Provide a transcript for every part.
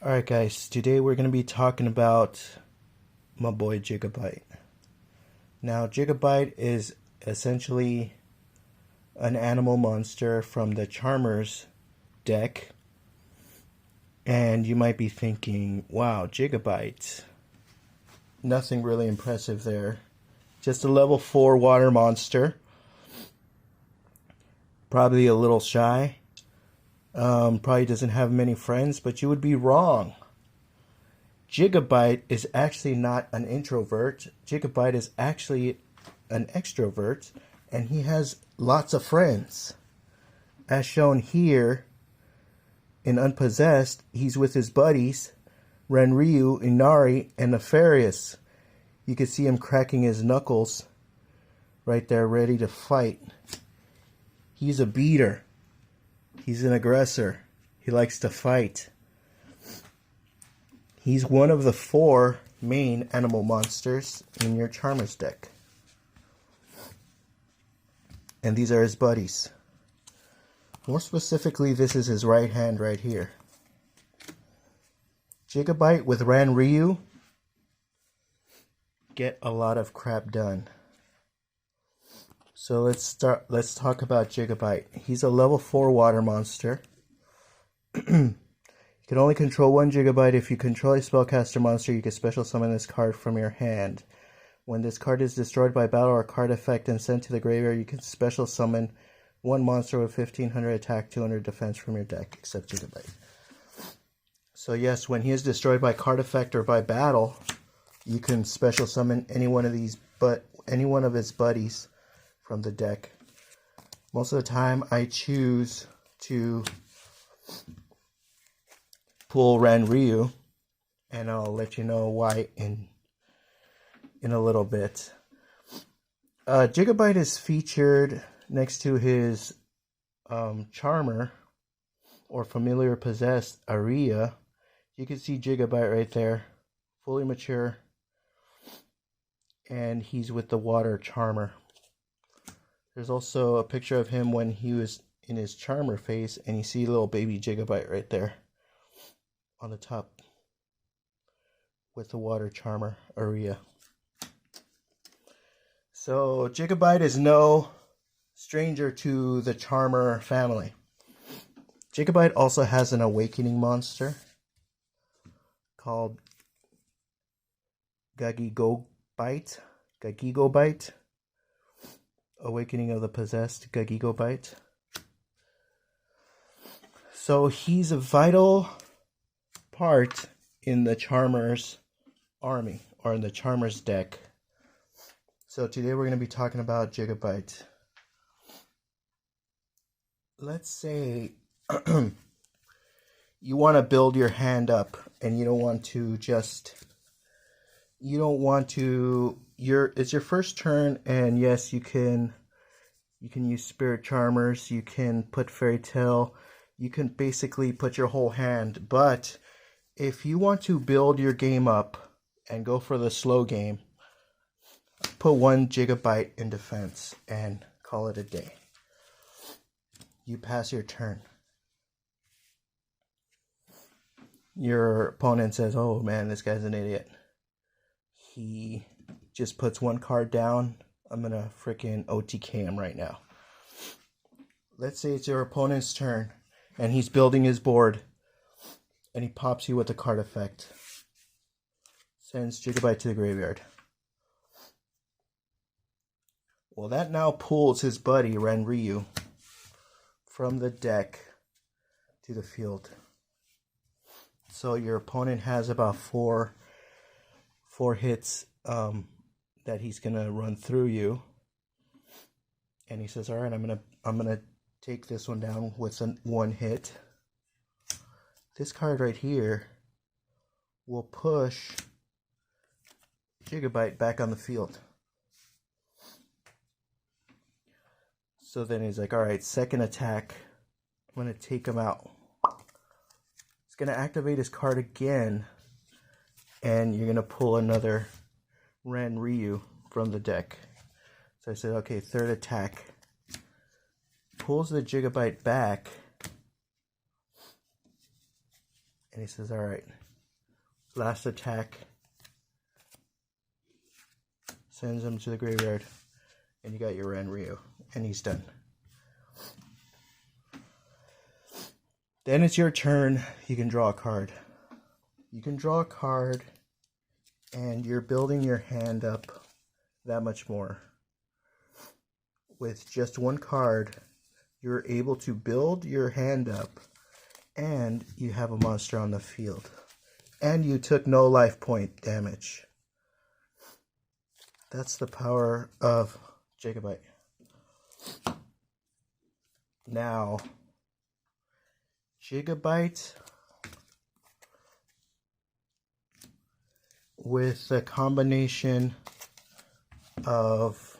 Alright guys, today we're going to be talking about my boy Jigabyte. Now Jigabyte is essentially an animal monster from the Charmers deck. And you might be thinking, wow, Jigabyte. Nothing really impressive there. Just a level 4 water monster. Probably a little shy. Probably doesn't have many friends, but you would be wrong. Jigabyte is actually not an introvert. Jigabyte is actually an extrovert, and he has lots of friends. As shown here in Unpossessed, he's with his buddies, Renryu, Inari, and Nefarious. You can see him cracking his knuckles right there, ready to fight. He's a beater. He's an aggressor. He likes to fight. He's one of the 4 main animal monsters in your Charmers deck. And these are his buddies. More specifically, this is his right hand right here. Jigabyte with Renryu get a lot of crap done. So let's talk about Jigabyte. He's a level 4 water monster. You can only control 1 Jigabyte. If you control a spellcaster monster, you can special summon this card from your hand. When this card is destroyed by battle or card effect and sent to the graveyard, you can special summon 1 monster with 1500 attack, 200 defense from your deck, except Jigabyte. So yes, when he is destroyed by card effect or by battle, you can special summon any one of his buddies from the deck. Most of the time I choose to pull Renryu, and I'll let you know why in a little bit. Jigabyte is featured next to his Charmer or Familiar Possessed Aria. You can see Jigabyte right there, fully mature, and he's with the Water Charmer. There's also a picture of him when he was in his Charmer phase, and you see little baby Jigabyte right there on the top with the Water Charmer Aria. So Jigabyte is no stranger to the Charmer family. Jigabyte also has an awakening monster called Gigigobite. Awakening of the Possessed Gigigobite. So he's a vital part in the Charmers army, or in the Charmers deck. So today we're going to be talking about Jigabyte. Let's say you want to build your hand up, and you don't want to it's your first turn, and yes, you can use Spirit Charmers, you can put Fairy Tale, you can basically put your whole hand. But if you want to build your game up and go for the slow game, put 1 Jigabyte in defense and call it a day. You pass your turn. Your opponent says, oh man, this guy's an idiot. He just puts 1 card down. I'm gonna freaking OTK him right now. Let's say it's your opponent's turn and he's building his board, and he pops you with a card effect. Sends Jigabyte to the graveyard. Well, that now pulls his buddy Renryu from the deck to the field. So your opponent has about four hits that he's gonna run through you, and he says, "All right, I'm gonna take this one down with 1 hit." This card right here will push Jigabyte back on the field. So then he's like, "All right, second attack, I'm gonna take him out." He's gonna activate his card again, and you're gonna pull another Renryu from the deck. So I said, okay, third attack. Pulls the Jigabyte back, And he says, alright, last attack. Sends him to the graveyard. And you got your Ranryu. And he's done. Then it's your turn. You can draw a card. You can draw a card, and you're building your hand up that much more. With just one card, you're able to build your hand up, and you have a monster on the field. And you took no life point damage. That's the power of Jigabyte. Now, Jigabyte with a combination of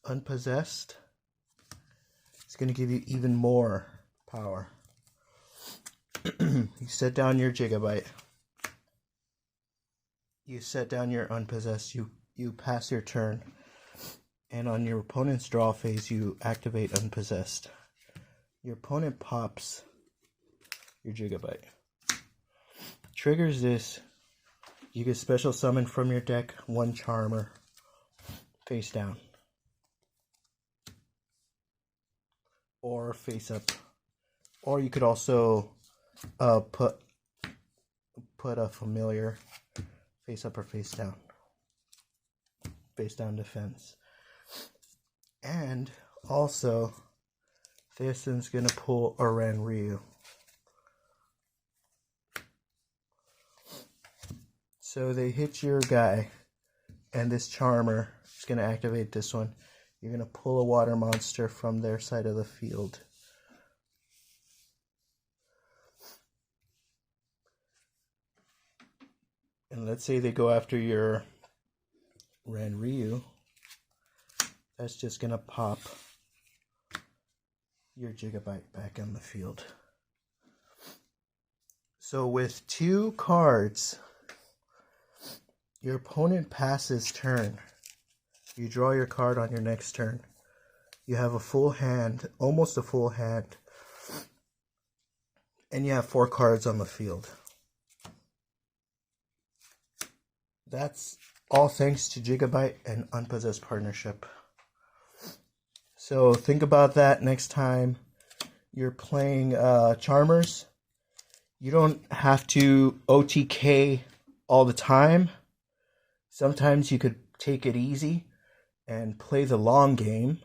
Unpossessed, it's going to give you even more power. You set down your Jigabyte. You set down your Unpossessed. You pass your turn. And on your opponent's draw phase, you activate Unpossessed. Your opponent pops your Jigabyte. Triggers this. You get special summon from your deck one Charmer face down. Or face up. Or you could also put a familiar face up or face down. Face down defense. And also, this one's going to pull a Ranryu. So they hit your guy, and this Charmer is going to activate this one. You're going to pull a water monster from their side of the field. And let's say they go after your Ranryu. That's just going to pop your Jigabyte back on the field. So with two cards, your opponent passes turn. You draw your card on your next turn. You have a full hand, almost a full hand. And you have 4 cards on the field. That's all thanks to Jigabyte and Unpossessed Partnership. So think about that next time you're playing Charmers. You don't have to OTK all the time. Sometimes you could take it easy and play the long game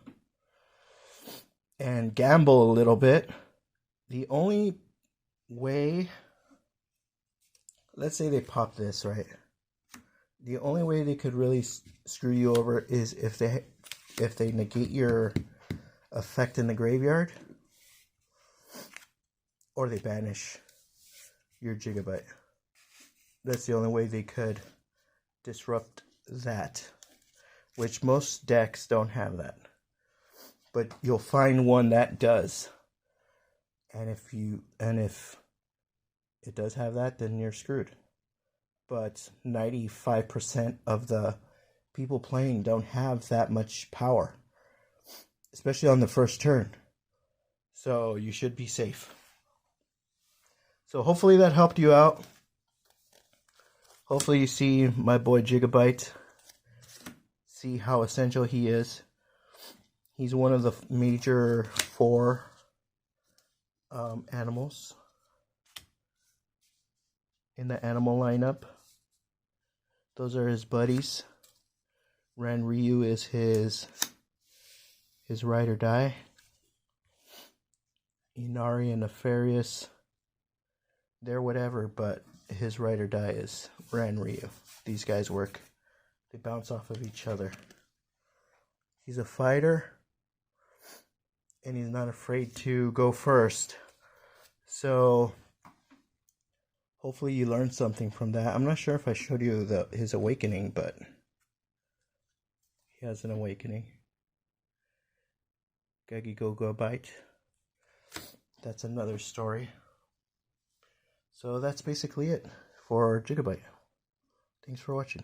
and gamble a little bit. The only way, let's say they pop this, right? The only way they could really screw you over is if they negate your effect in the graveyard, or they banish your Jigabyte. That's the only way they could disrupt that, which most decks don't have that. But you'll find one that does. And if it does have that, then you're screwed. But 95% of the people playing don't have that much power, especially on the first turn. So you should be safe. So hopefully that helped you out. Hopefully you see my boy Jigabyte. See how essential he is. He's one of the major 4 animals in the animal lineup. Those are his buddies. Ranryu is his ride or die. Inari and Nefarious, they're whatever, but his ride or die is Ranryu. These guys work. They bounce off of each other. He's a fighter, and he's not afraid to go first. So hopefully you learned something from that. I'm not sure if I showed you his awakening, but he has an awakening. Yugioh. That's another story. So that's basically it for Jigabyte. Thanks for watching.